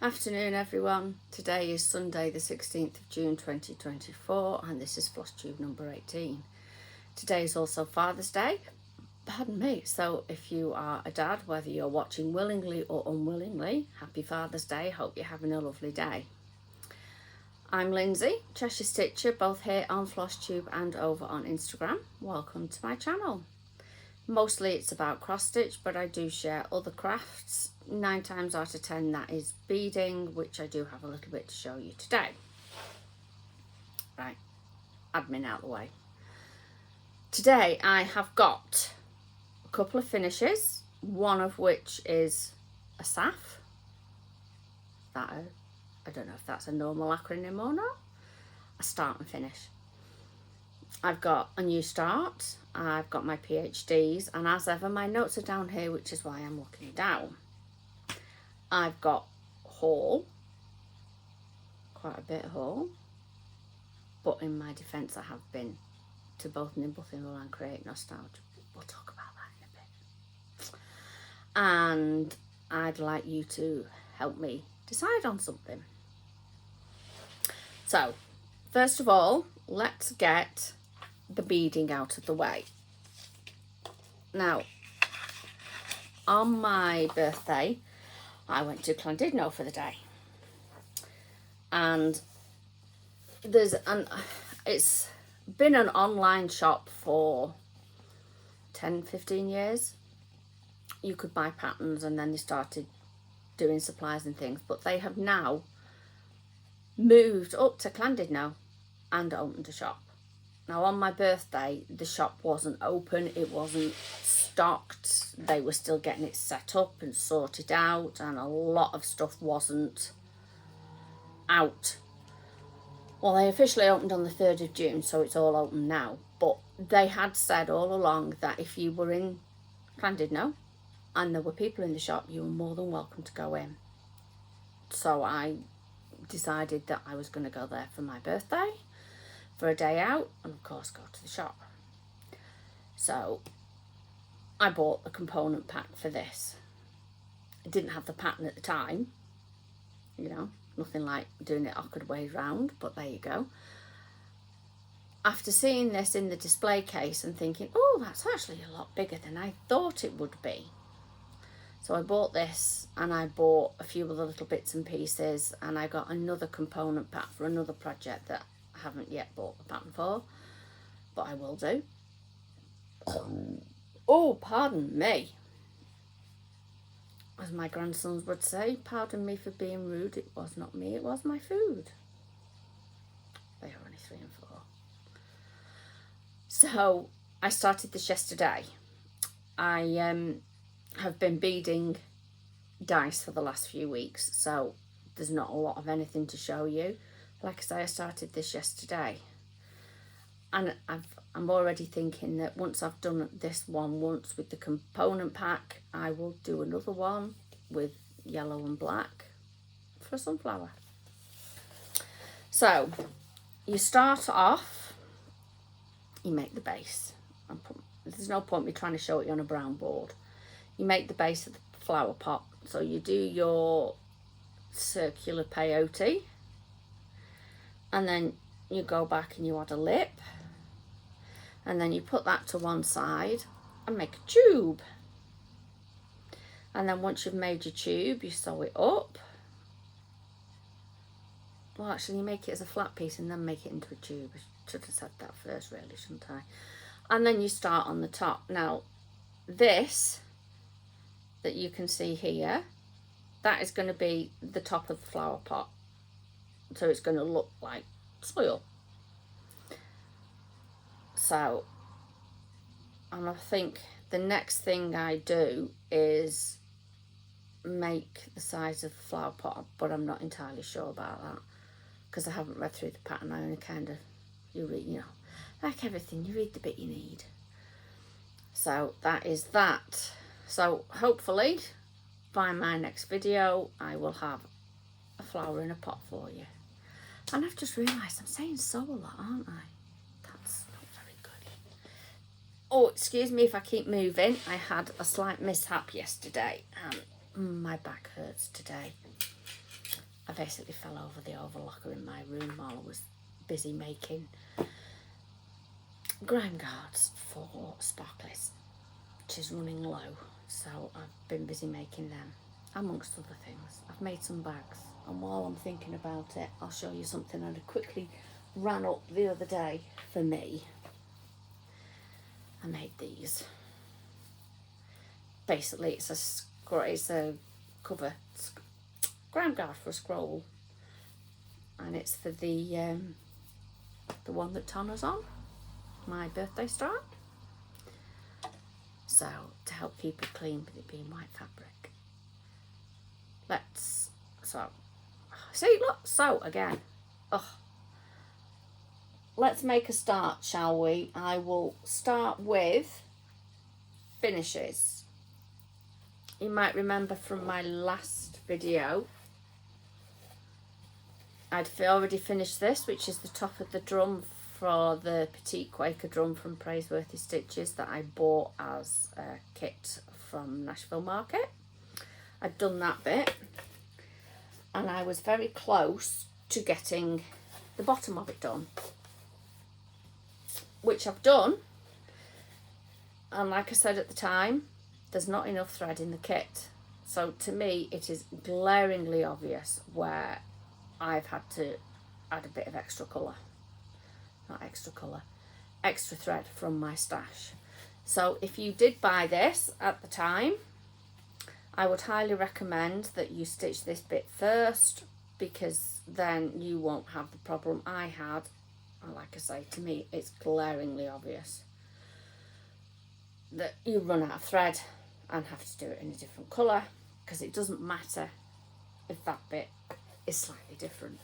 Afternoon everyone, today is Sunday the 16th of June 2024 and this is Flosstube number 18. Today is also Father's Day, pardon me, so if you are a dad, whether you're watching willingly or unwillingly, happy Father's Day, hope you're having a lovely day. I'm Lindsay, Cheshire Stitcher, both here on Flosstube and over on Instagram. Welcome to my channel. Mostly it's about cross stitch, but I do share other crafts. 9 times out of 10 that is beading, which I do have a little bit to show you today. Right, admin out of the way. Today I have got a couple of finishes, one of which is a SAF. I don't know if that's a normal acronym or not. A start and finish. I've got a new start, I've got my PhDs, and as ever my notes are down here, which is why I'm looking down. I've got haul, quite a bit of haul, but in my defence I have been to both Nimble Thimble and Create Nostalgia. We'll talk about that in a bit. And I'd like you to help me decide on something. So, first of all, let's get the beading out of the way. Now, on my birthday, I went to Llandudno for the day, and it's been an online shop for 10-15 years. You could buy patterns and then they started doing supplies and things, but they have now moved up to Llandudno and opened a shop. Now on my birthday, the shop wasn't open, it wasn't stocked, they were still getting it set up and sorted out, and a lot of stuff wasn't out. Well, they officially opened on the 3rd of June, so it's all open now, but they had said all along that if you were in Llandudno and there were people in the shop, you were more than welcome to go in. So I decided that I was going to go there for my birthday, for a day out, and of course go to the shop. So I bought a component pack for this. I didn't have the pattern at the time, you know, nothing like doing it awkward way round, but there you go. After seeing this in the display case and thinking, oh, that's actually a lot bigger than I thought it would be. So I bought this, and I bought a few other little bits and pieces, and I got another component pack for another project that I haven't yet bought the pattern for, but I will do. Oh, pardon me. As my grandsons would say, pardon me for being rude, it was not me, it was my food. They are only 3 and 4. So I started this yesterday. I have been beading dice for the last few weeks, so there's not a lot of anything to show you. Like I say, I started this yesterday, and I'm already thinking that once I've done this one once with the component pack, I will do another one with yellow and black for a sunflower. So you start off, you make the base. There's no point me trying to show it you on a brown board. You make the base of the flower pot. So you do your circular peyote, and then you go back and you add a lip, and then you put that to one side and make a tube. And then once you've made your tube, you sew it up. Well, actually, you make it as a flat piece and then make it into a tube. I should have said that first, really, shouldn't I? And then you start on the top. Now, this that you can see here, that is going to be the top of the flower pot. So it's going to look like soil. So, and I think the next thing I do is make the size of the flower pot, but I'm not entirely sure about that because I haven't read through the pattern. I only kind of, you read, you know, like everything, you read the bit you need. So that is that. So hopefully by my next video I will have a flower in a pot for you. And I've just realised I'm saying so a lot, aren't I? That's not very good. Oh, excuse me if I keep moving. I had a slight mishap yesterday and my back hurts today. I basically fell over the overlocker in my room while I was busy making grime guards for Sparklies, which is running low. So I've been busy making them, amongst other things. I've made some bags, and while I'm thinking about it, I'll show you something I quickly ran up the other day for me. I made these. Basically, it's a cover grime guard for a scroll, and it's for the one that Tona's on, my birthday star. So to help keep it clean with it being white fabric. Again, let's make a start, shall we? I will start with finishes. You might remember from my last video, I'd already finished this, which is the top of the drum for the Petite Quaker drum from Praiseworthy Stitches that I bought as a kit from Nashville Market. I'd done that bit, and I was very close to getting the bottom of it done, which I've done. And like I said at the time, there's not enough thread in the kit. So to me, it is glaringly obvious where I've had to add a bit of extra thread from my stash. So if you did buy this at the time, I would highly recommend that you stitch this bit first, because then you won't have the problem I had. And like I say, to me, it's glaringly obvious that you run out of thread and have to do it in a different colour, because it doesn't matter if that bit is slightly different,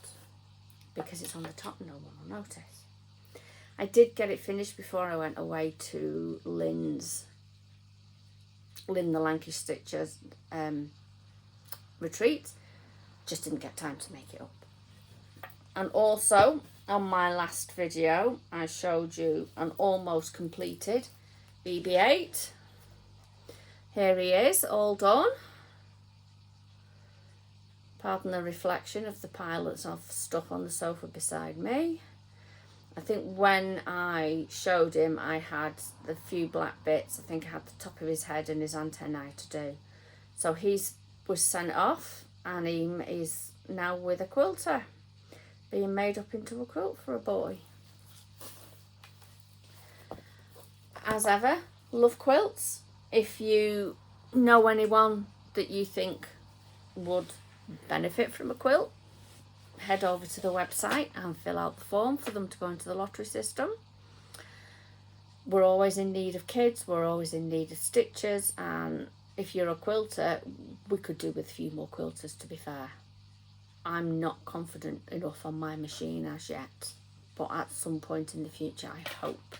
because it's on the top, no one will notice. I did get it finished before I went away to Lynn the Lankish Stitcher's retreat. Just didn't get time to make it up. And also on my last video I showed you an almost completed BB-8. Here he is, all done. Pardon the reflection of the piles of stuff on the sofa beside me. I think when I showed him, I had the few black bits. I think I had the top of his head and his antennae to do. So was sent off, and he is now with a quilter, being made up into a quilt for a boy. As ever, Love Quilts. If you know anyone that you think would benefit from a quilt, head over to the website and fill out the form for them to go into the lottery system. We're always in need of kids, we're always in need of stitchers, and if you're a quilter, we could do with a few more quilters, to be fair. I'm not confident enough on my machine as yet, but at some point in the future I hope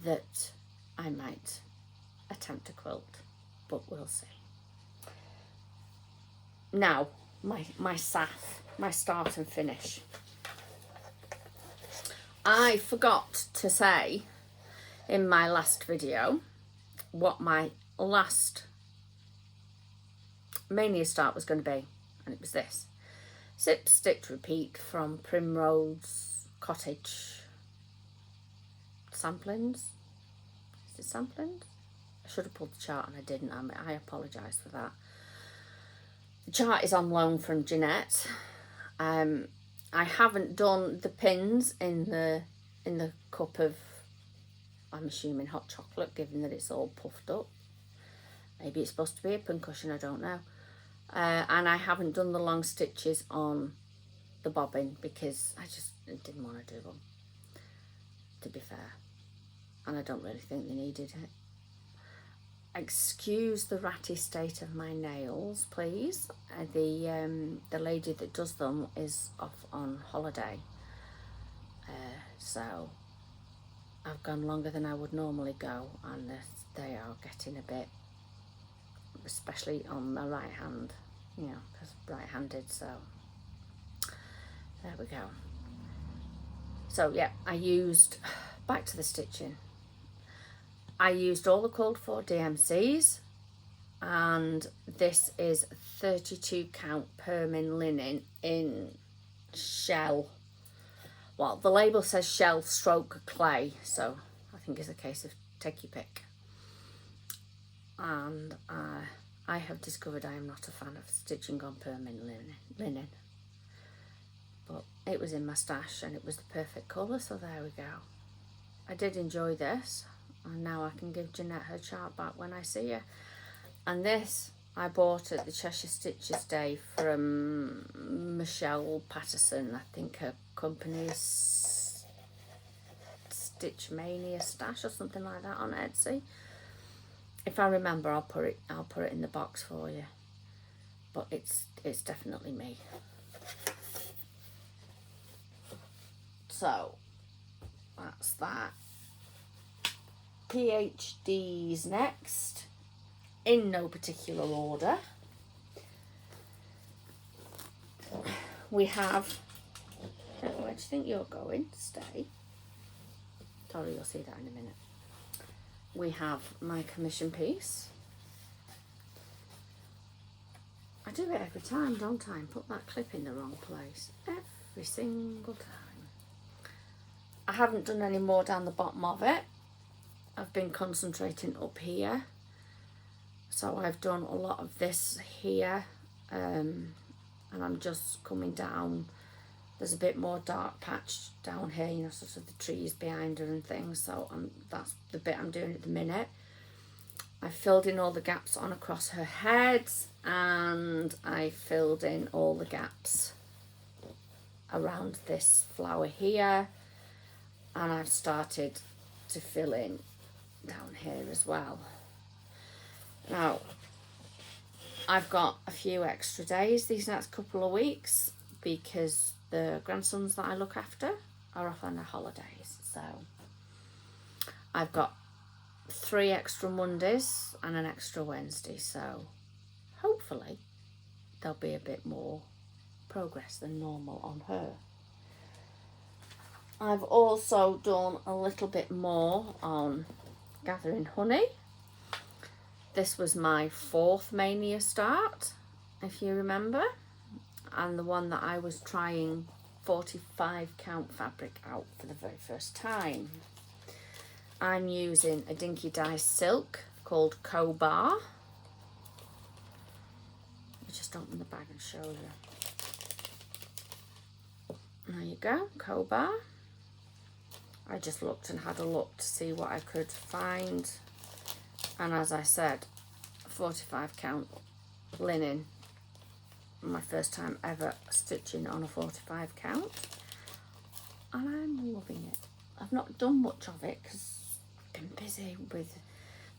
that I might attempt a quilt, but we'll see. Now, my start and finish. I forgot to say in my last video what my last Mania start was going to be, and it was this: Sip, Stitch, Repeat from Primrose Cottage Samplings. Is it Samplings? I should have pulled the chart and I didn't. I apologise for that. The chart is on loan from Jeanette. I haven't done the pins in the cup of, I'm assuming, hot chocolate, given that it's all puffed up. Maybe it's supposed to be a pincushion, I don't know. And I haven't done the long stitches on the bobbin because I just didn't want to do them, to be fair. And I don't really think they needed it. Excuse the ratty state of my nails, please. The lady that does them is off on holiday, so I've gone longer than I would normally go, and they are getting a bit, especially on the right hand, you know, because right-handed. So there we go. So yeah, I used, back to the stitching, I used all the called for DMCs, and this is 32 count Permin linen in shell. Well, the label says shell stroke clay, so I think it's a case of take your pick. And I have discovered I am not a fan of stitching on Permin linen, but it was in my stash and it was the perfect colour, so there we go. I did enjoy this, and now I can give Jeanette her chart back when I see her. And this I bought at the Cheshire Stitchers Day from Michelle Patterson. I think her company is Stitch Mania Stash or something like that on Etsy. If I remember, I'll put it in the box for you. But it's definitely me. So that's that. PhDs next, in no particular order. We have, where do you think you're going? Stay. Sorry, you'll see that in a minute. We have my commission piece. I do it every time, don't I? And put that clip in the wrong place. Every single time. I haven't done any more down the bottom of it. I've been concentrating up here. So I've done a lot of this here. And I'm just coming down. There's a bit more dark patch down here, you know, sort of the trees behind her and things. So that's the bit I'm doing at the minute. I filled in all the gaps on across her head, and I filled in all the gaps around this flower here, and I've started to fill in down here as well. Now, I've got a few extra days these next couple of weeks because the grandsons that I look after are off on their holidays. So I've got 3 extra Mondays and an extra Wednesday. So hopefully there'll be a bit more progress than normal on her. I've also done a little bit more on gathering honey. This was my 4th mania start, if you remember. And the one that I was trying 45 count fabric out for the very first time. I'm using a dinky dye silk called Cobar. Let me just open the bag and show you. There you go, Cobar. I just looked and had a look to see what I could find. And as I said, 45 count linen. My first time ever stitching on a 45 count, and I'm loving it. I've not done much of it because I've been busy with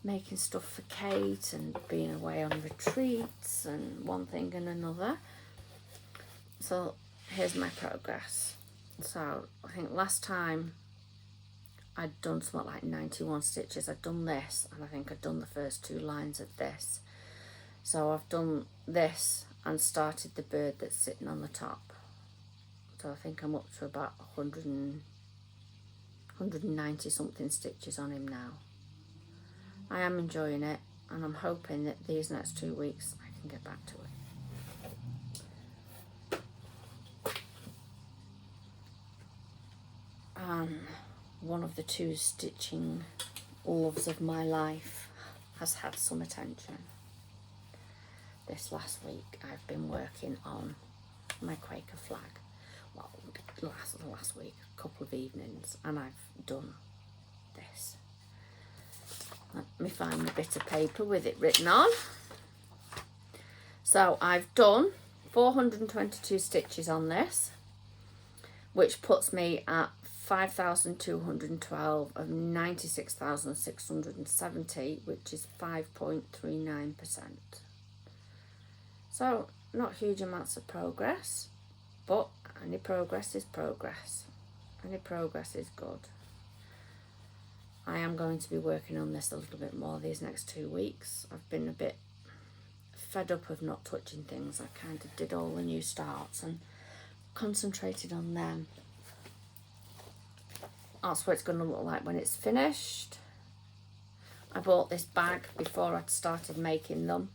making stuff for Kate and being away on retreats and one thing and another. So here's my progress. So I think last time I'd done something like 91 stitches. I'd done this, and I think I'd done the first 2 lines of this. So I've done this and started the bird that's sitting on the top. So I think I'm up to about 190 something stitches on him now. I am enjoying it, and I'm hoping that these next 2 weeks I can get back to it. One of the 2 stitching loves of my life has had some attention. This last week I've been working on my Quaker flag. Well, last week, a couple of evenings, and I've done this. Let me find the bit of paper with it written on. So I've done 422 stitches on this, which puts me at 5,212 of 96,670, which is 5.39%. So not huge amounts of progress, but any progress is progress. Any progress is good. I am going to be working on this a little bit more these next 2 weeks. I've been a bit fed up of not touching things. I kind of did all the new starts and concentrated on them. That's what it's going to look like when it's finished. I bought this bag before I'd started making them.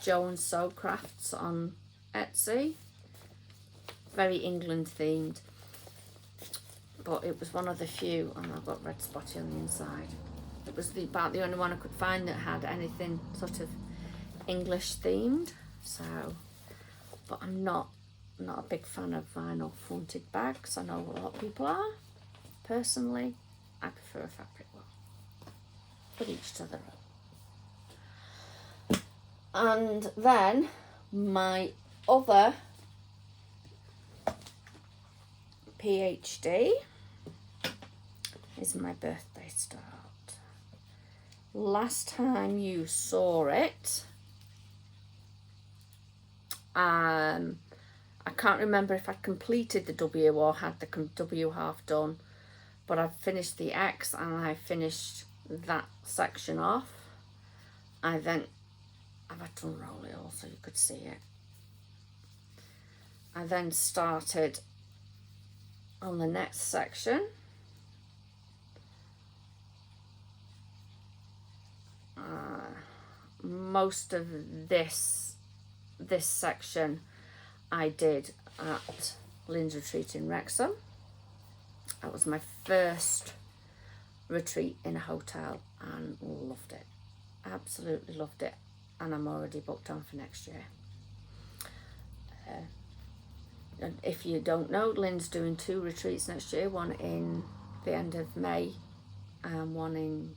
Joe and Sew Crafts on Etsy. Very England themed. But it was one of the few, and I've got red spotty on the inside. It was about the only one I could find that had anything sort of English themed. So, but I'm not a big fan of vinyl fronted bags. I know a lot of people are. Personally, I prefer a fabric one. But each to their own. And then my other PhD is my birthday start. Last time you saw it, I can't remember if I completed the W or had the W half done, but I've finished the X and I finished that section off. I've had to unroll it all so you could see it. I then started on the next section. Most of this section I did at Lynn's retreat in Wrexham. That was my first retreat in a hotel and loved it. Absolutely loved it. And I'm already booked on for next year. And if you don't know, Lynn's doing 2 retreats next year, one in the end of May and one in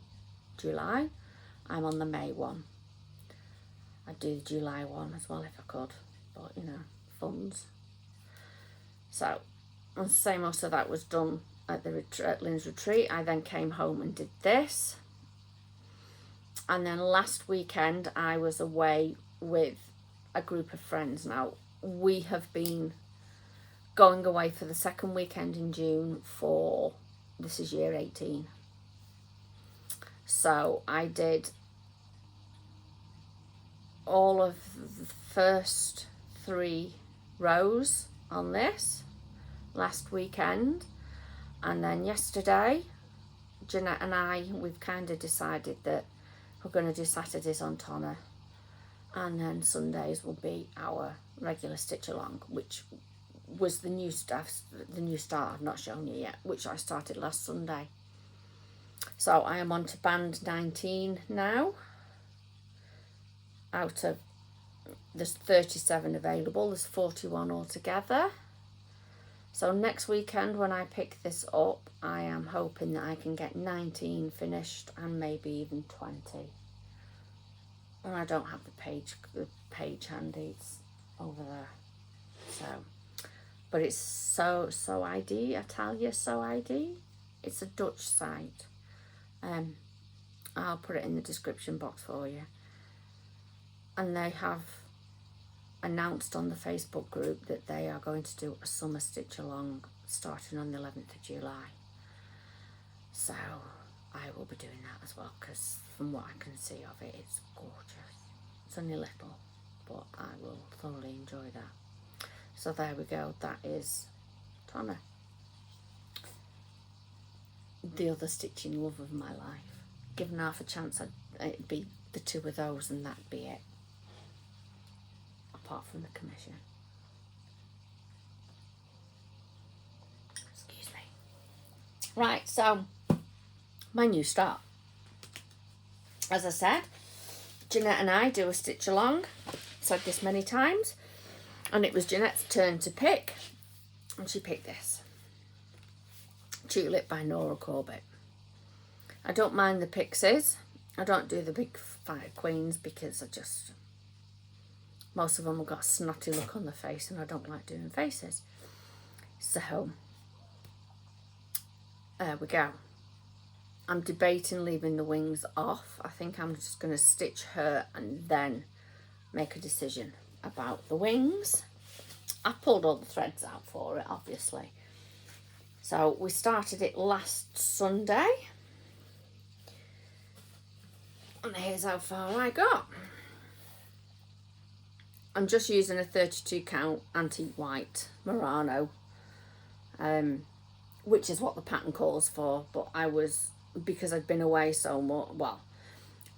July. I'm on the May one. I'd do the July one as well if I could, but you know, funds. So, and say most of that was done at Lynn's retreat. I then came home and did this. And then last weekend I was away with a group of friends. Now, we have been going away for the second weekend in June for, this is year 18. So I did all of the first 3 rows on this last weekend. And then yesterday, Jeanette and I, we've kind of decided that we're going to do Saturdays on Tona. And then Sundays will be our regular stitch along, which was the new start I've not shown you yet, which I started last Sunday. So I am on to band 19 now. Out of, there's 37 available, there's 41 altogether. So next weekend when I pick this up, I am hoping that I can get 19 finished and maybe even 20. And I don't have the page handy, it's over there. So, but it's so ID, Italia So ID. It's a Dutch site. I'll put it in the description box for you. And they have announced on the Facebook group that they are going to do a summer stitch along starting on the 11th of July. So I will be doing that as well, because from what I can see of it, it's gorgeous. It's only little, but I will thoroughly enjoy that. So there we go, that is Tona. The other stitching love of my life. Given half a chance, it'd be the 2 of those and that'd be it. Apart from the commission. Excuse me. Right, so my new start. As I said, Jeanette and I do a stitch along. Said this many times. And it was Jeanette's turn to pick. And she picked this. Tulip by Nora Corbett. I don't mind the pixies. I don't do the big 5 queens because most of them have got a snotty look on the face and I don't like doing faces. So, there we go. I'm debating leaving the wings off. I think I'm just going to stitch her and then make a decision about the wings. I pulled all the threads out for it, obviously. So, we started it last Sunday. And here's how far I got. I'm just using a 32 count antique white Murano which is what the pattern calls for. But I was, because I'd been away so much, well,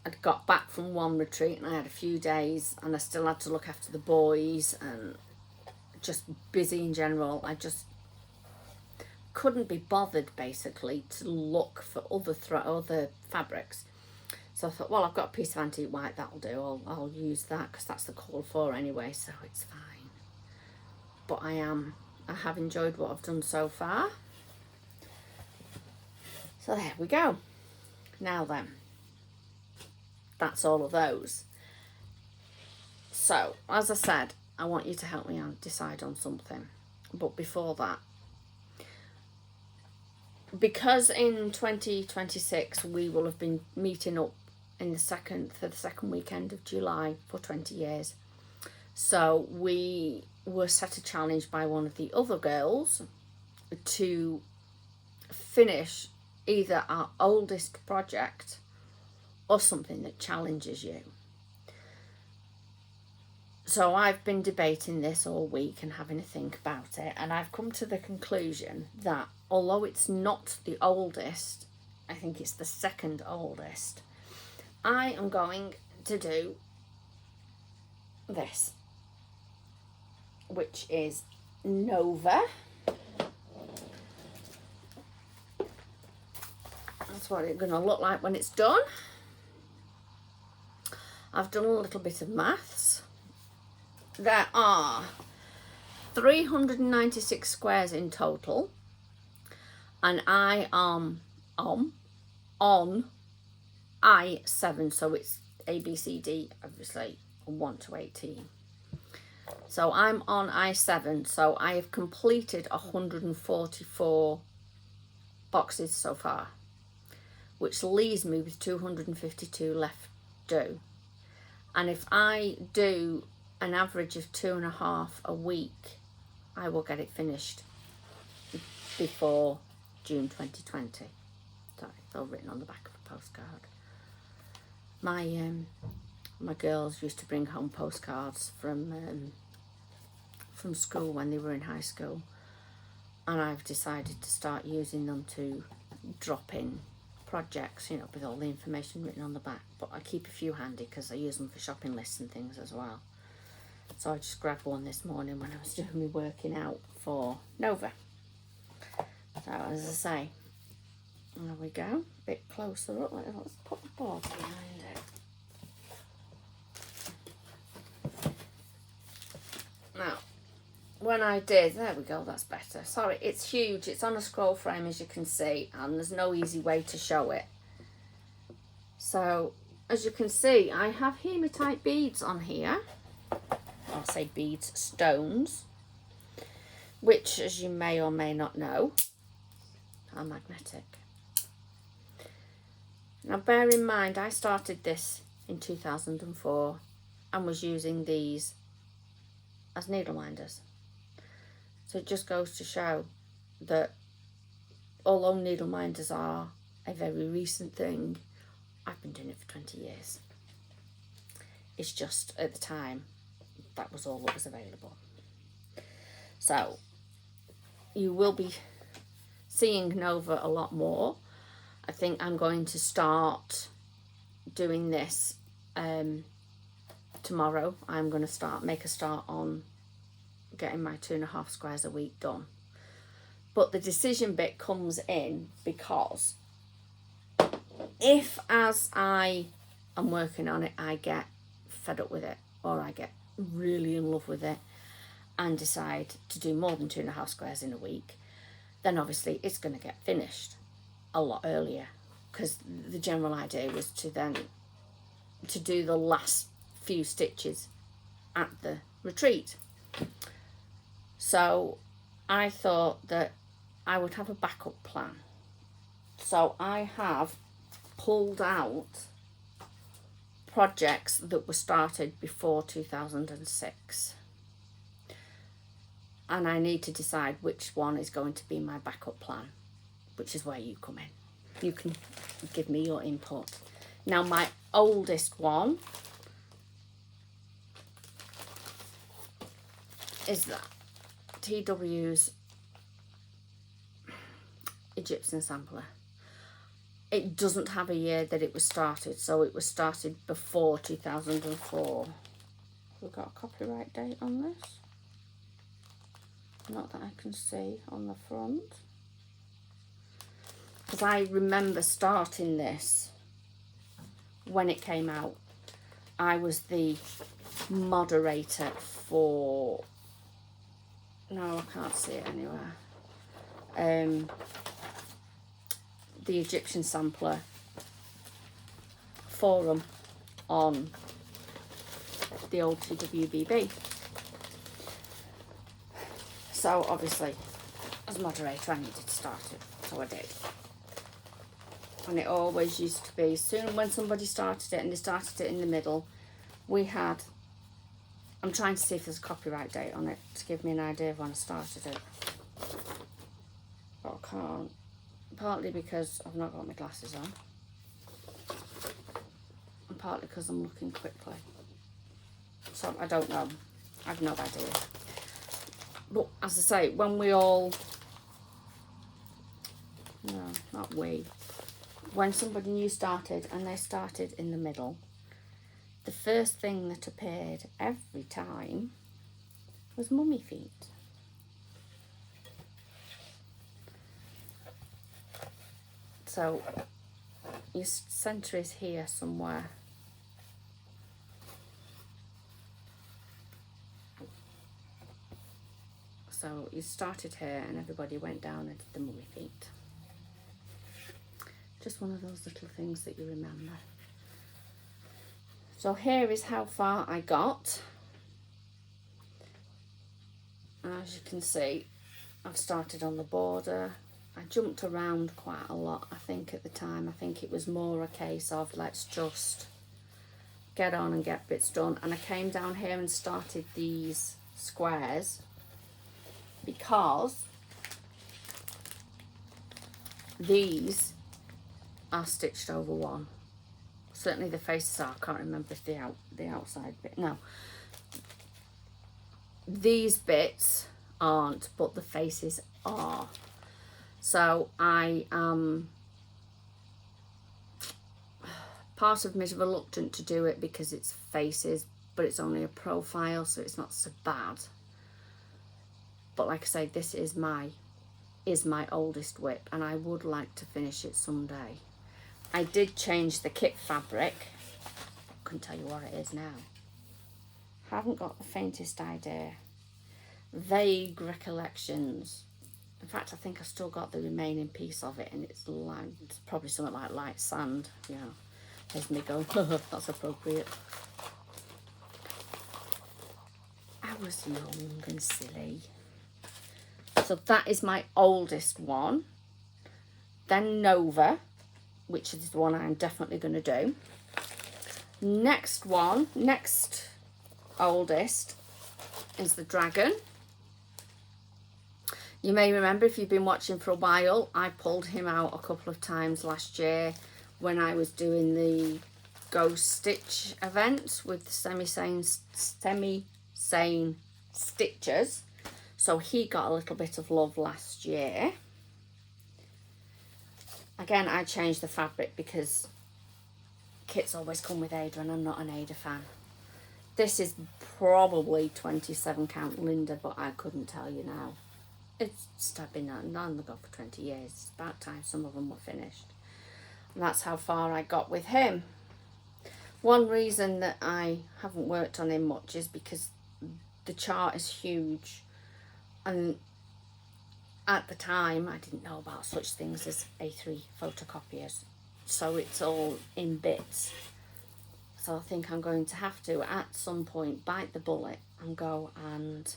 I'd got back from one retreat and I had a few days and I still had to look after the boys and just busy in general. I just couldn't be bothered basically to look for other fabrics. So I thought, well, I've got a piece of antique white, that'll do. I'll use that because that's the call for anyway, so it's fine. But I have enjoyed what I've done so far. So there we go. Now then, that's all of those. So, as I said, I want you to help me decide on something. But before that, because in 2026 we will have been meeting up in the second weekend of July for 20 years. So we were set a challenge by one of the other girls to finish either our oldest project or something that challenges you. So I've been debating this all week and having a think about it, and I've come to the conclusion that although it's not the oldest, I think it's the second oldest, I am going to do this, which is Nova. That's what it's going to look like when it's done. I've done a little bit of maths. There are 396 squares in total, and I am on I7, so it's A, B, C, D, obviously 1 to 18. So I'm on I7, so I have completed 144 boxes so far, which leaves me with 252 left due. And if I do an average of 2.5 a week, I will get it finished before June 2020. Sorry, it's all written on the back of a postcard. My girls used to bring home postcards from school when they were in high school, and I've decided to start using them to drop in projects, you know, with all the information written on the back. But I keep a few handy because I use them for shopping lists and things as well. So I just grabbed one this morning when I was doing my working out for Nova. So as I say, there we go. A bit closer up. Let's put the board behind it. Now, when I did, there we go, that's better. Sorry, it's huge. It's on a scroll frame, as you can see, and there's no easy way to show it. So, as you can see, I have hematite beads on here. I'll say beads, stones, which, as you may or may not know, are magnetic. Now, bear in mind, I started this in 2004 and was using these as needle minders. So it just goes to show that although needle minders are a very recent thing, I've been doing it for 20 years. It's just at the time that was all that was available. So you will be seeing Nova a lot more. I think I'm going to start doing this tomorrow. I'm going to make a start on getting my 2.5 squares a week done. But the decision bit comes in because if, as I am working on it, I get fed up with it, or I get really in love with it and decide to do more than 2.5 squares in a week, then obviously it's going to get finished a lot earlier, because the general idea was to do the last few stitches at the retreat. So I thought that I would have a backup plan. So I have pulled out projects that were started before 2006. And I need to decide which one is going to be my backup plan, which is where you come in. You can give me your input. Now, my oldest one is that TW's Egyptian sampler. It doesn't have a year that it was started, so it was started before 2004. We've got a copyright date on this. Not that I can see on the front. Because I remember starting this when it came out. I was the moderator for... No, I can't see it anywhere. The Egyptian Sampler forum on the old TWBB. So obviously, as moderator, I needed to start it, so I did. And it always used to be, soon when somebody started it, and they started it in the middle, we had, I'm trying to see if there's a copyright date on it to give me an idea of when I started it. But I can't. Partly because I've not got my glasses on. And partly because I'm looking quickly. So I don't know. I've no idea. But as I say, when we all... No, not we. When somebody new started and they started in the middle, the first thing that appeared every time was mummy feet. So your centre is here somewhere. So you started here and everybody went down and did the mummy feet. Just one of those little things that you remember. So here is how far I got. As you can see, I've started on the border. I jumped around quite a lot, I think, at the time. I think it was more a case of let's just get on and get bits done. And I came down here and started these squares because these are stitched over one. Certainly the faces are. I can't remember if the outside bit. No. These bits aren't, but the faces are. So I am... part of me is reluctant to do it because it's faces, but it's only a profile, so it's not so bad. But like I say, this is my oldest whip, and I would like to finish it someday. I did change the kit fabric. Couldn't tell you what it is now. Haven't got the faintest idea. Vague recollections. In fact, I think I still got the remaining piece of it, and it's probably something like light sand. You know, there's me going, that's appropriate. I was young and silly. So that is my oldest one. Then Nova, which is the one I'm definitely going to do. Next oldest is the dragon. You may remember, if you've been watching for a while, I pulled him out a couple of times last year when I was doing the Ghost Stitch event with semi-sane stitchers. So he got a little bit of love last year. Again, I changed the fabric because kits always come with Ada, and I'm not an Ada fan. This is probably 27 count Linda, but I couldn't tell you now. It's been on the go for 20 years. It's about time some of them were finished. And that's how far I got with him. One reason that I haven't worked on him much is because the chart is huge. And at the time, I didn't know about such things as A3 photocopiers. So it's all in bits. So I think I'm going to have to, at some point, bite the bullet and go and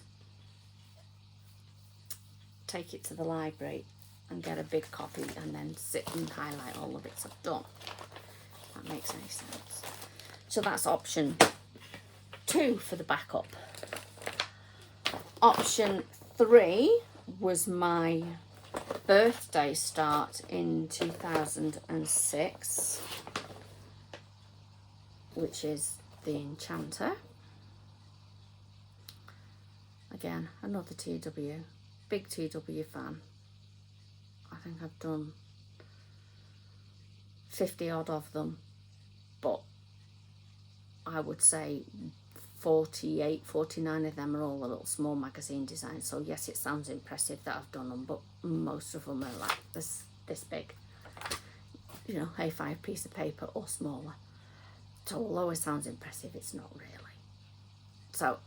take it to the library and get a big copy and then sit and highlight all the bits I've done. If that makes any sense. So that's option 2 for the backup. Option 3 was my birthday start in 2006, which is the Enchanter. Again, another TW. Big TW fan. I think I've done 50 odd of them, but I would say 48, 49 of them are all the little small magazine designs. So yes, it sounds impressive that I've done them, but most of them are like this big, you know, A5 piece of paper or smaller. So although it sounds impressive, it's not really. So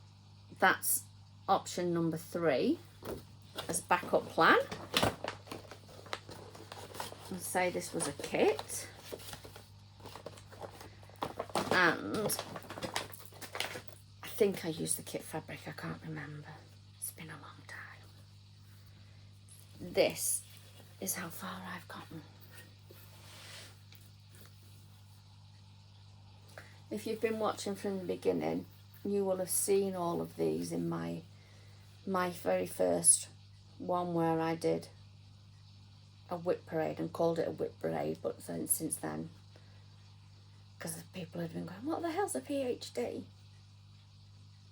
that's option number 3 as backup plan. Let's say this was a kit, and I think I used the kit fabric, I can't remember, it's been a long time. This is how far I've gotten. If you've been watching from the beginning, you will have seen all of these in my very first one, where I did a whip parade and called it a whip parade, but since then, because people had been going, what the hell's a PhD?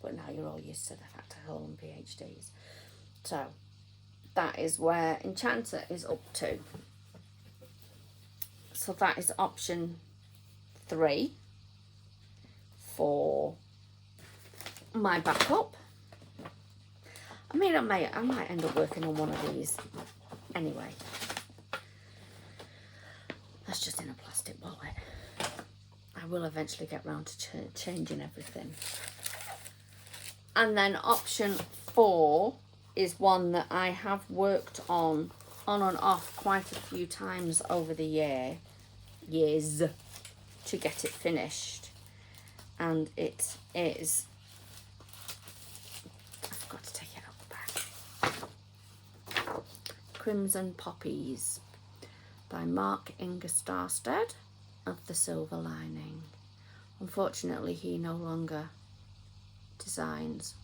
But now you're all used to the fact I call them PhDs. So that is where Enchanter is up to. So that is option 3 for my backup. I mean, I might end up working on one of these anyway. That's just in a plastic wallet. I will eventually get round to changing everything. And then option 4 is one that I have worked on and off quite a few times over the years to get it finished. And it is, I forgot to take it out the back, Crimson Poppies by Mark Ingerstarstead of The Silver Lining. Unfortunately, he no longer designs,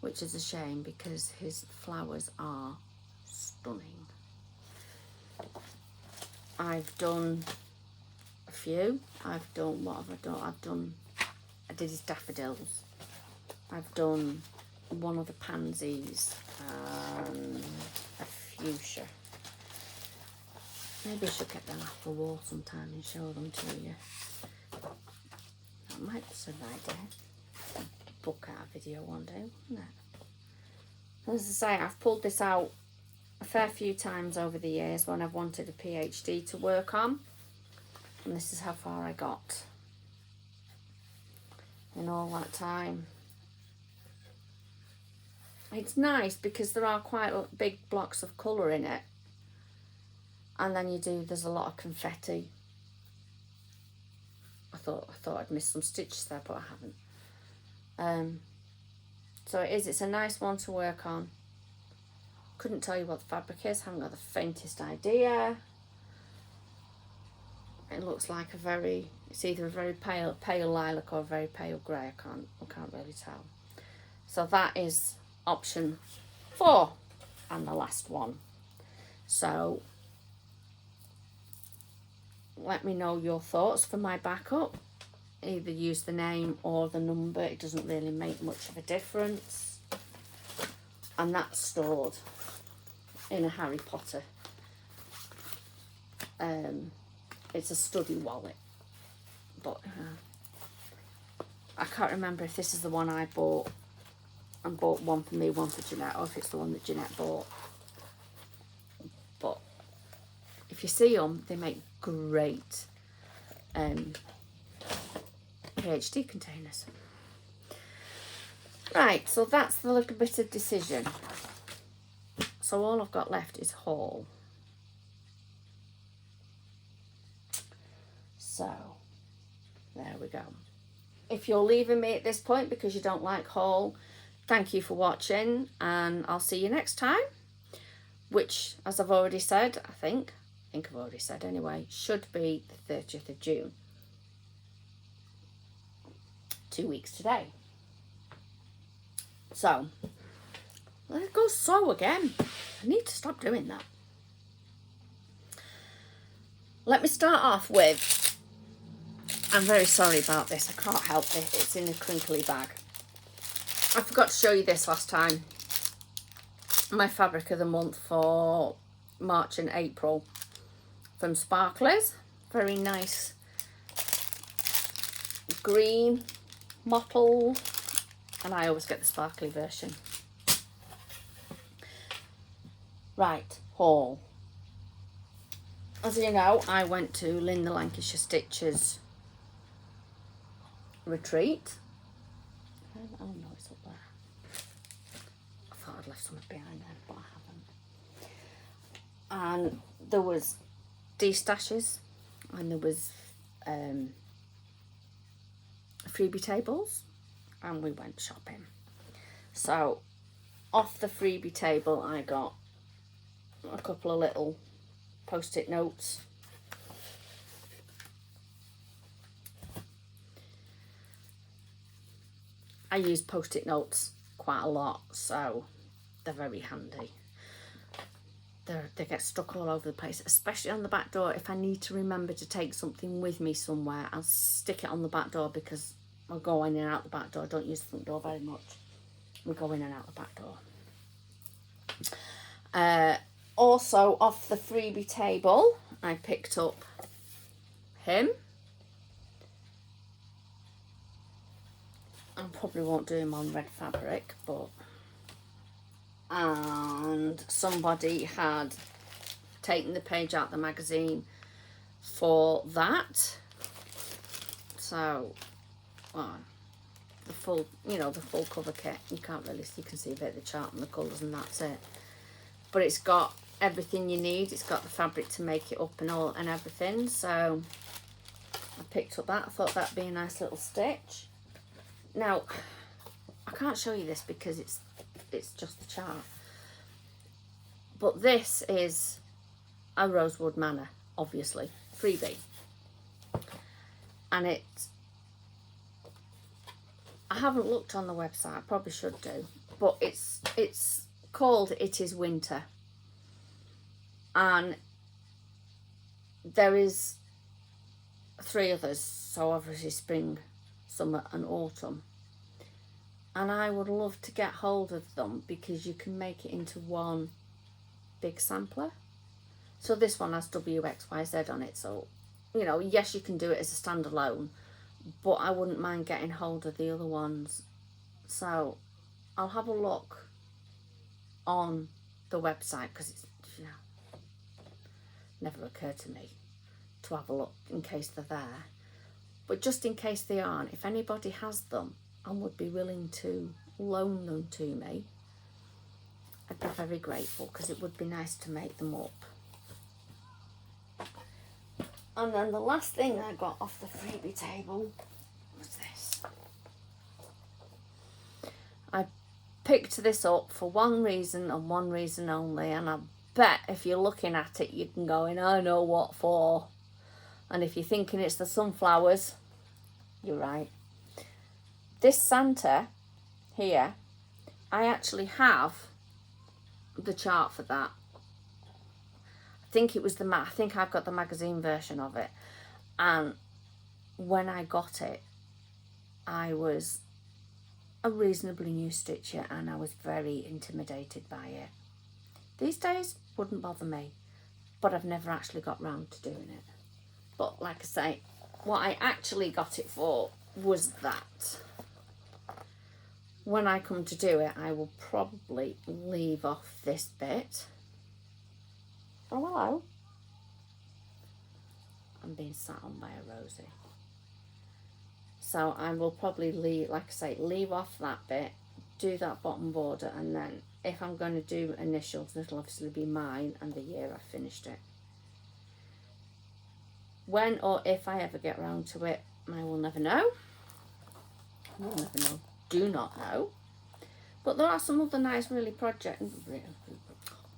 which is a shame because his flowers are stunning. I've done a few. I've done, what have I done? I did his daffodils. I've done one of the pansies and a fuchsia. Maybe I should get them off the wall sometime and show them to you. That might be an idea. Book out a video one day, wouldn't it? As I say, I've pulled this out a fair few times over the years when I've wanted a PhD to work on. And this is how far I got in all that time. It's nice because there are quite big blocks of colour in it. And then there's a lot of confetti. I thought I'd missed some stitches there, but I haven't. So it's a nice one to work on. Couldn't tell you what the fabric is, haven't got the faintest idea. It looks like it's either a very pale lilac or a very pale grey. I can't really tell. So that is option 4 and the last one. So let me know your thoughts for my backup. Either use the name or the number, it doesn't really make much of a difference. And that's stored in a Harry Potter. It's a study wallet, but I can't remember if this is the one I bought and bought one for me, one for Jeanette, or if it's the one that Jeanette bought. But if you see them, they make great PhD containers. Right, so that's the little bit of decision. So all I've got left is haul. So there we go. If you're leaving me at this point because you don't like haul, thank you for watching, and I'll see you next time, which, as I've already said, I think I've already said anyway, should be the 30th of June. 2 weeks today. So let's go sew again. I need to stop doing that. Let me start off with, I'm very sorry about this, I can't help it, it's in a crinkly bag. I forgot to show you this last time. My fabric of the month for March and April from Sparklers. Very nice green mottled, and I always get the sparkly version. Right, haul. As you know, I went to Lynn the Lancashire Stitcher's retreat. Oh no, it's up there. I thought I'd left something behind there, but I haven't. And there was de-stashes, and there was freebie tables, and we went shopping. So off the freebie table I got a couple of little post-it notes. I use post-it notes quite a lot, so they're very handy. They get stuck all over the place, especially on the back door. If I need to remember to take something with me somewhere, I'll stick it on the back door, because I'll go in and out the back door. I don't use the front door very much. We go in and out the back door. Also, off the freebie table, I picked up him. I probably won't do him on red fabric, but... And somebody had taken the page out of the magazine for that. So, well, the full, you know, the full cover kit. You can't really see, you can see a bit of the chart and the colours, and that's it. But it's got everything you need. It's got the fabric to make it up and all and everything. So I picked up that. I thought that'd be a nice little stitch. Now, I can't show you this because it's just the chart. But this is a Rosewood Manor, obviously, freebie. And I haven't looked on the website, I probably should do, but it's called It Is Winter. And there is 3 others, so obviously spring, summer and autumn. And I would love to get hold of them, because you can make it into one big sampler. So this one has WXYZ on it, so, you know, yes, you can do it as a standalone, but I wouldn't mind getting hold of the other ones. So I'll have a look on the website, because it's, you know, never occurred to me to have a look in case they're there. But just in case they aren't, if anybody has them and would be willing to loan them to me, I'd be very grateful, because it would be nice to make them up. And then the last thing I got off the freebie table was this. I picked this up for one reason and one reason only, and I bet if you're looking at it you can go in, I know what for. And if you're thinking it's the sunflowers, you're right. This Santa here, I actually have the chart for that. I think it was I think I've got the magazine version of it. And when I got it, I was a reasonably new stitcher, and I was very intimidated by it. These days, wouldn't bother me, but I've never actually got round to doing it. But like I say, what I actually got it for was that. When I come to do it, I will probably leave off this bit. Oh, hello. I'm being sat on by a Rosie. So I will probably leave, like I say, leave off that bit, do that bottom border, and then if I'm going to do initials, it'll obviously be mine and the year I finished it. When or if I ever get round to it, I will never know. I will never know. Do not know. But there are some other nice oh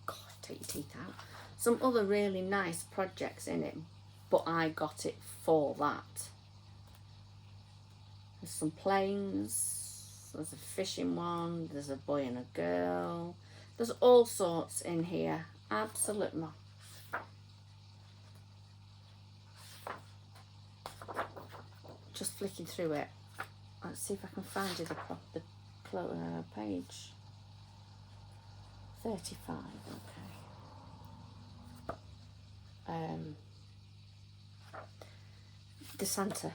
God, take your teeth out. Some other really nice projects in it, but I got it for that. There's some planes, there's a fishing one, there's a boy and a girl, there's all sorts in here. Absolutely. Just flicking through it. Let's see if I can find you the page 35. Okay. the Santa.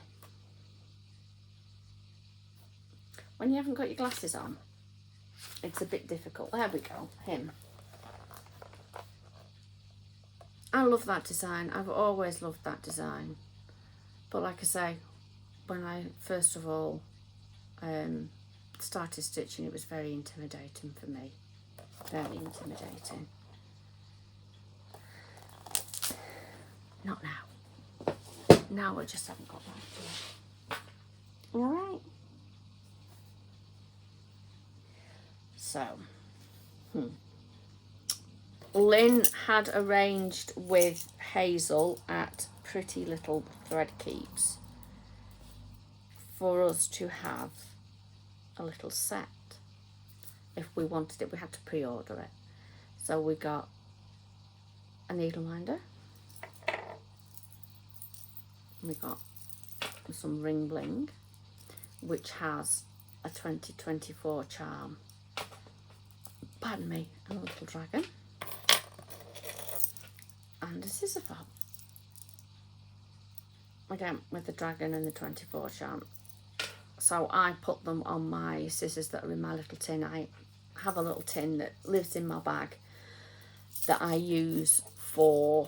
When you haven't got your glasses on, it's a bit difficult. There we go, him. I love that design. I've always loved that design. But like I say, when I first of all started stitching, it was very intimidating for me. Very intimidating. Not now. Now I just haven't got back to it. Alright. So, Lynn had arranged with Hazel at Pretty Little Thread Keeps for us to have a little set. If we wanted it, we had to pre-order it. So we got a needle minder. We got some ring bling, which has a 2024 charm. Pardon me, and a little dragon. And a scissor fob. Again, with the dragon and the 24 charm. So I put them on my scissors that are in my little tin. I have a little tin that lives in my bag that I use for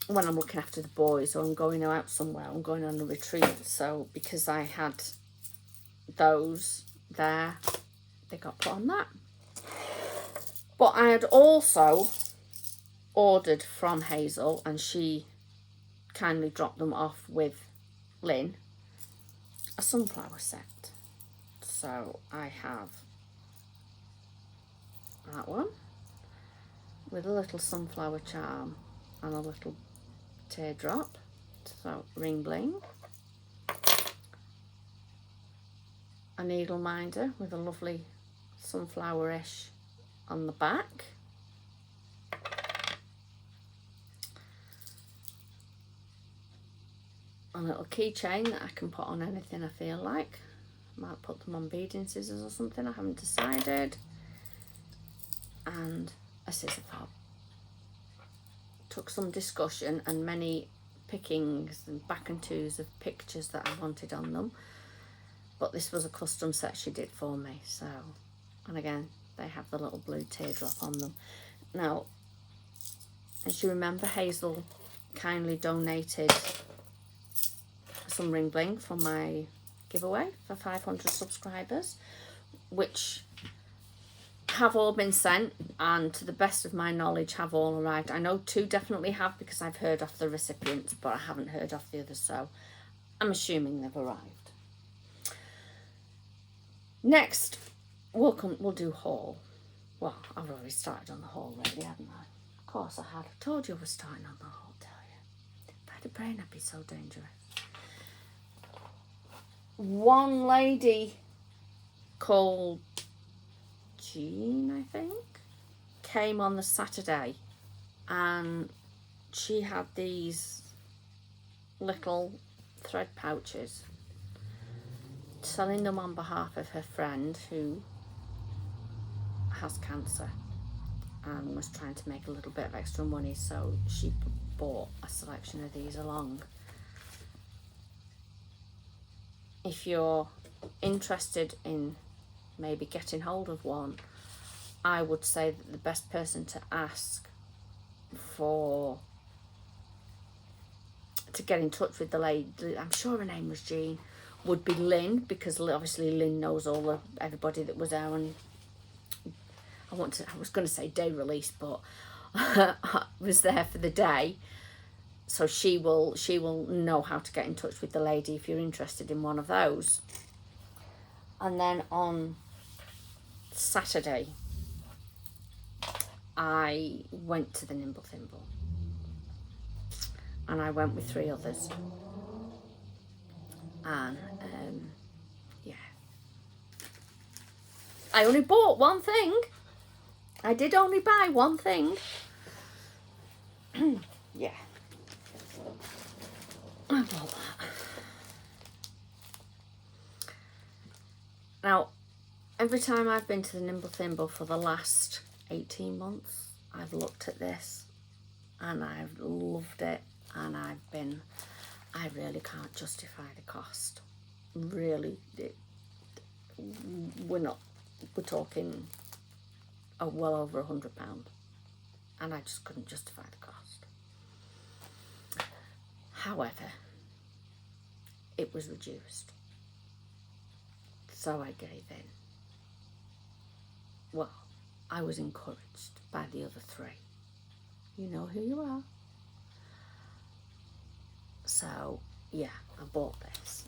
when I'm looking after the boys or I'm going out somewhere, I'm going on a retreat. So because I had those there, they got put on that. But I had also ordered from Hazel, and she kindly dropped them off with Lynn, a sunflower set. So I have that one with a little sunflower charm and a little teardrop, so ring bling, a needle minder with a lovely sunflower-ish on the back, a little keychain that I can put on anything I feel like. Might put them on beading scissors or something, I haven't decided, and a scissor fob. Took some discussion and many pickings and back and twos of pictures that I wanted on them, but this was a custom set she did for me. So, and again, they have the little blue teardrop on them. Now, as you remember, Hazel kindly donated some ring bling from my giveaway for 500 subscribers, which have all been sent, and to the best of my knowledge have all arrived. I know 2 definitely have because I've heard off the recipients, but I haven't heard off the others, so I'm assuming they've arrived. Next, we'll do haul. Well, I've already started on the haul already, haven't I? Of course I had. I told you I was starting on the haul, tell you. If I had a brain, I'd be so dangerous. One lady called Jean, I think, came on the Saturday, and she had these little thread pouches, selling them on behalf of her friend who has cancer and was trying to make a little bit of extra money, so she bought a selection of these along. If you're interested in maybe getting hold of one, I would say that the best person to ask to get in touch with the lady, I'm sure her name was Jean, would be Lynn, because obviously Lynn knows everybody that was there, and I was going to say day release, but was there for the day. So she will know how to get in touch with the lady if you're interested in one of those. And then on Saturday, I went to the Nimble Thimble, and I went with 3 others. And yeah, I only bought one thing. I did only buy one thing. Yeah, I bought that. Now, every time I've been to the Nimble Thimble for the last 18 months, I've looked at this and I've loved it, and I really can't justify the cost. Really, we're talking well over £100, and I just couldn't justify the cost. However, it was reduced, so I gave in. Well, I was encouraged by the other three. You know who you are. So, yeah, I bought this.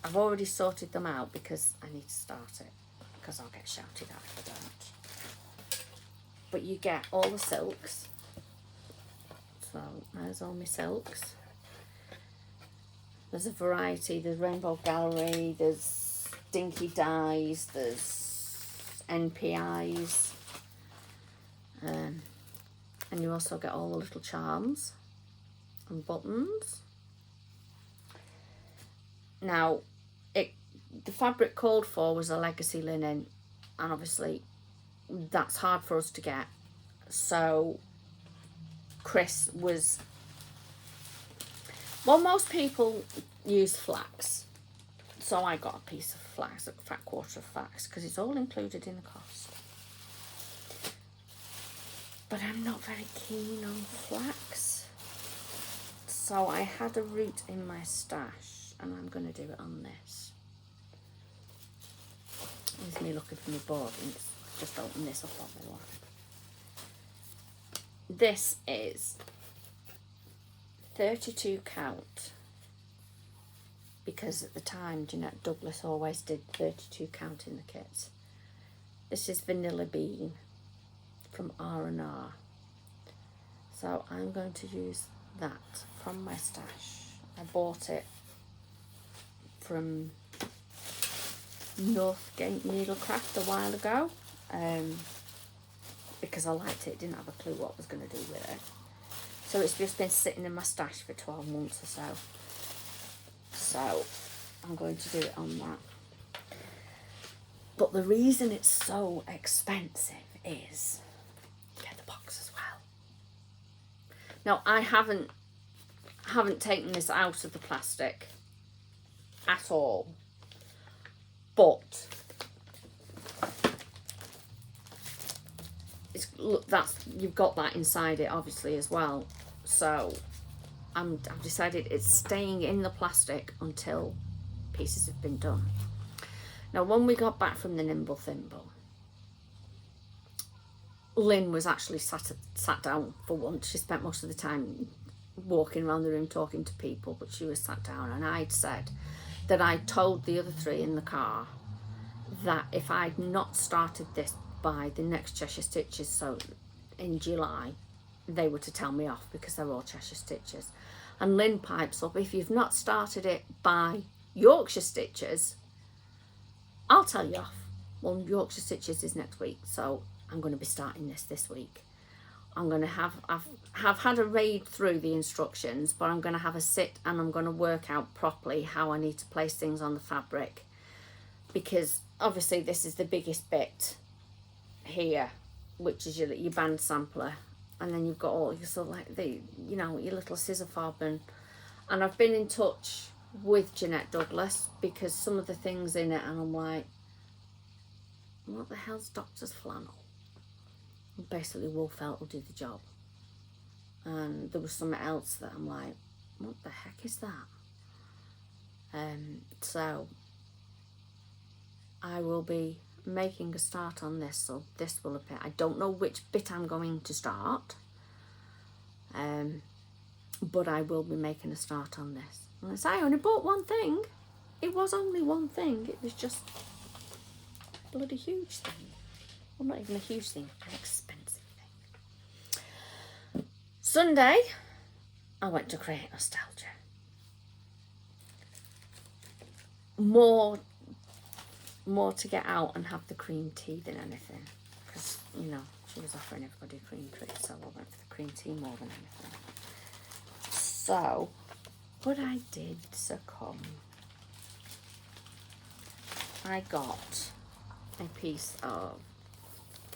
I've already sorted them out because I need to start it, because I'll get shouted at if I don't. But you get all the silks. So, there's all my silks. There's a variety. There's Rainbow Gallery, there's Dinky Dyes, there's NPIs. And you also get all the little charms and buttons. Now, the fabric called for was a legacy linen, and obviously that's hard for us to get. So Chris was... Well, most people use flax. So I got a piece of flax, a fat quarter of flax, because it's all included in the cost. But I'm not very keen on flax. So I had a root in my stash, and I'm going to do it on this. There's me looking for my board, and just open this up on my lap. This is 32 count, because at the time Jeanette Douglas always did 32 count in the kits. This is Vanilla Bean from R&R. So I'm going to use that from my stash. I bought it from Northgate Needlecraft a while ago, because I liked it, didn't have a clue what I was going to do with it. So it's just been sitting in my stash for 12 months or so. So I'm going to do it on that. But the reason it's so expensive is you get the box as well. Now, I haven't taken this out of the plastic at all, but you've got that inside it obviously as well. So I've decided it's staying in the plastic until pieces have been done. Now, when we got back from the Nimble Thimble, Lynn was actually sat down for once. She spent most of the time walking around the room talking to people, but she was sat down, and I'd said that I told the other three in the car that if I'd not started this by the next Cheshire Stitches, so in July, they were to tell me off because they're all Cheshire Stitches. And Lynn pipes up, if you've not started it by Yorkshire Stitches, I'll tell you off. Well, Yorkshire Stitches is next week, so I'm going to be starting this week. I'm going to I've had a read through the instructions, but I'm going to have a sit and I'm going to work out properly how I need to place things on the fabric, because obviously this is the biggest bit here, which is your band sampler, and then you've got all your sort of like your little scissor fob, and I've been in touch with Jeanette Douglas because some of the things in it, and I'm like, what the hell's Doctor's flannel? Basically, wool felt will do the job. And there was something else that I'm like, what the heck is that? So I will be making a start on this, so this will appear. I don't know which bit I'm going to start, but I will be making a start on this. Unless I only bought one thing. It was only one thing. It was just a bloody huge thing. Well, not even a huge thing, an expensive thing. Sunday, I went to Create Nostalgia. More to get out and have the cream tea than anything, because she was offering everybody a cream tea, so I went for the cream tea more than anything. So, but I did succumb. I got a piece of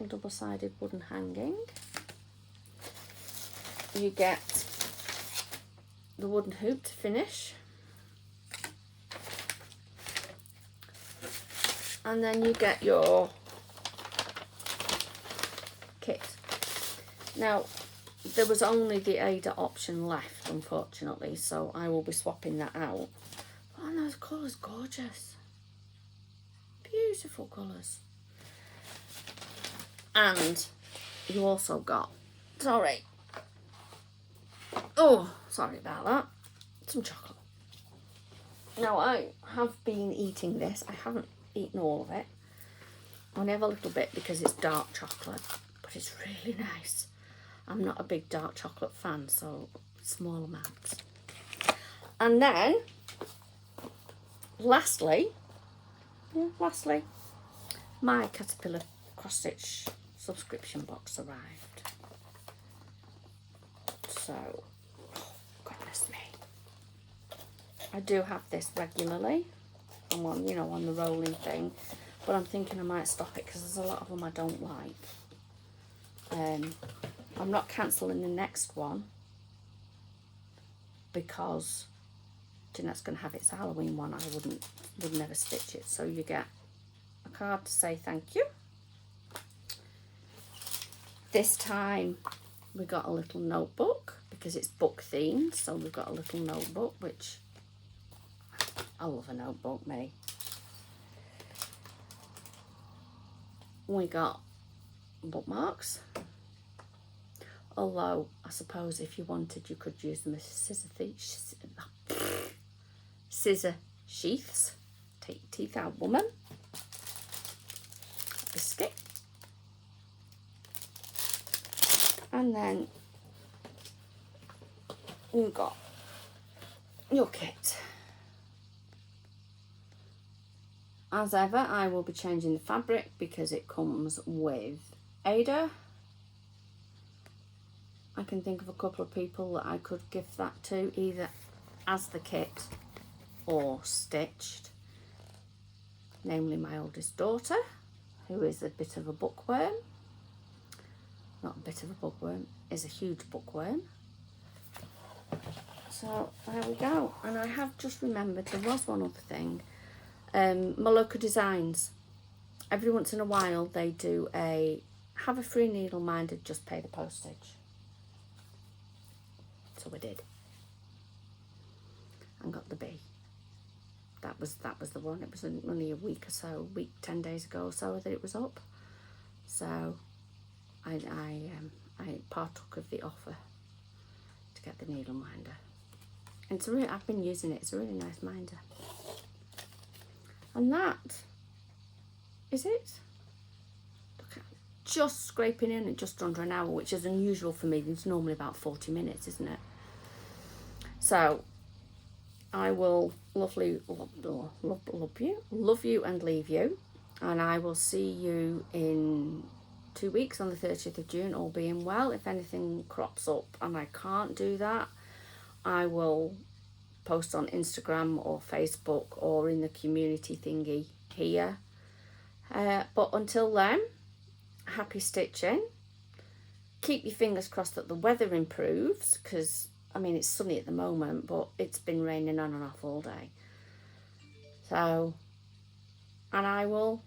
little double-sided wooden hanging. You get the wooden hoop to finish. And then you get your kit. Now, there was only the Ada option left, unfortunately, so I will be swapping that out. Oh, those colours, gorgeous. Beautiful colours. And you also got, sorry about that, some chocolate. Now, I have been eating this. I haven't eaten all of it. I only have a little bit because it's dark chocolate, but it's really nice. I'm not a big dark chocolate fan, so small amounts. And then, lastly, my Caterpillar cross-stitch subscription box arrived. So, oh, goodness me. I do have this regularly. I'm on, you know, on the rolling thing. But I'm thinking I might stop it because there's a lot of them I don't like. I'm not cancelling the next one because Jeanette's going to have its Halloween one. I would never stitch it. So you get a card to say thank you. This time we got a little notebook because it's book themed. So we've got a little notebook, which I love a notebook, me. We got bookmarks. Although, I suppose if you wanted, you could use them as scissor sheaths. Take your teeth out, woman. Biscuit. And then you've got your kit. As ever, I will be changing the fabric because it comes with Ada. I can think of a couple of people that I could give that to, either as the kit or stitched. Namely my oldest daughter, who is a bit of a bookworm. Not a bit of a bookworm, is a huge bookworm. So there we go. And I have just remembered there was one other thing. My local designs, every once in a while they do have a free needle minder, just pay the postage. So we did, and got the B. That was the one. It was only a week or so, 10 days ago or so that it was up. So I partook of the offer to get the needle minder, and it's I've been using it. It's a really nice minder. And that is it. Look at just scraping in at just under an hour, which is unusual for me. It's normally about 40 minutes, isn't it? So I will love you and leave you, and I will see you in 2 weeks on the 30th of June, all being well. If anything crops up and I can't do that, I will post on Instagram or Facebook or in the community thingy here. But until then, happy stitching. Keep your fingers crossed that the weather improves, because I mean it's sunny at the moment, but it's been raining on and off all day. So, and I will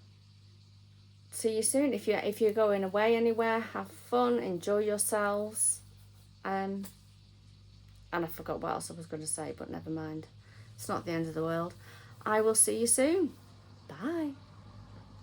see you soon. If you're going away anywhere, have fun, enjoy yourselves. And I forgot what else I was going to say, but never mind. It's not the end of the world. I will see you soon. Bye.